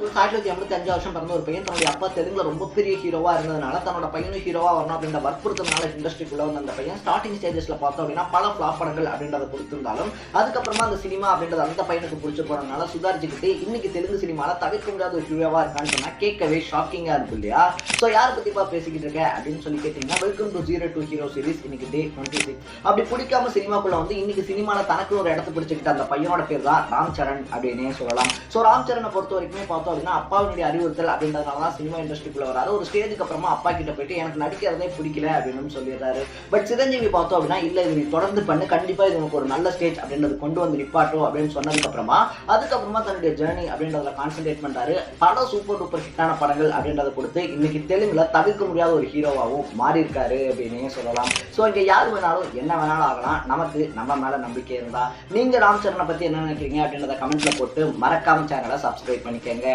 1985 வருஷம் பிறந்த ஒரு பையன் தன்னுடைய அப்பா தெலுங்குல ரொம்ப பெரிய ஹீரோவா இருந்ததுனால தன்னோட பையனும் ஹீரோவா வரணும் அப்படின்ற வற்புறுத்தனால இண்டஸ்ட்ரிக்குள்ள வந்த அந்த பையன் ஸ்டார்டிங் ஸ்டேஜஸ்ல பார்த்தோம் அப்படின்னா பல ஃபிளாப் படங்கள் அப்படின்றத கொடுத்திருந்தாலும் அதுக்கப்புறமா அந்த சினிமா அப்படின்றது அந்த பையனுக்கு பிடிச்ச போனதுனால சுதாரிச்சுக்கிட்டு இன்னைக்கு தெலுங்கு சினிமால தவிர்க்க முடியாத ஒரு ஹீரோவா இருக்கான்னு சொன்னா கேட்கவே ஷாக்கிங்கா இருக்கும் இல்லையா? ஸோ யாரை பத்திப்பா பேசிக்கிட்டு இருக்க அப்படின்னு சொல்லி கேட்டீங்கன்னா வெல்கம் டு 02 ஹீரோ சீரிஸ். இன்னைக்கு டே 26. அப்படி பிடிக்காம சினிமாக்குள்ள வந்து இன்னைக்கு சினிமால தனக்கு ஒரு இடத்த பிடிச்சிக்கிட்ட அந்த பையனோட பேர் தான் ராம் சரண் அப்படின்னே சொல்லலாம். ஸோ ராம் சரணை பொறுத்த வரைக்குமே பார்த்தோம் அப்படின்னா அப்பாவுடைய அறிவுறுத்தல் அப்படின்றதுனால தான் சினிமா இண்டஸ்ட்ரிக்குள்ள வராரு. ஒரு ஸ்டேஜுக்கு அப்புறமா அப்பா கிட்ட போயிட்டு எனக்கு நடிக்கிறதே பிடிக்கல அப்படின்னு சொல்லிடுறாரு. பட் சிரஞ்சீவி பார்த்தோம் அப்படின்னா இல்ல இது நீ தொடர்ந்து பண்ணு, கண்டிப்பா இது உனக்கு ஒரு நல்ல ஸ்டேஜ் அப்படின்றது கொண்டு வந்து நிப்பாட்டும் அப்படின்னு சொன்னதுக்கு அப்புறமா அதுக்கப்புறமா தன்னுடைய ஜேர்னி அப்படின்றதுல கான்சென்ட்ரேட் பண்றாரு. பல சூப்பர் டூப்பர் ஹிட்டான படங்கள் அப்படின்றத கொடுத்து இன்னைக்கு தெலுங்குல தவிர்க்க முடியாத ஒரு ஹீரோவாகவும் மாறி இருக்காரு அப்படின்னே சொல்லலாம். ஸோ இங்க யார் வேணாலும் என்ன வேணாலும் ஆகலாம், நமக்கு நம்ம மேல நம்பிக்கை இருந்தா. நீங்க ராம் சரணை பத்தி என்ன நினைக்கிறீங்க அப்படின்றத கமெண்ட்ல போட்டு மறக்காம சேனலை சப்ஸ்கிரைப் பண்ணிக்கங்க.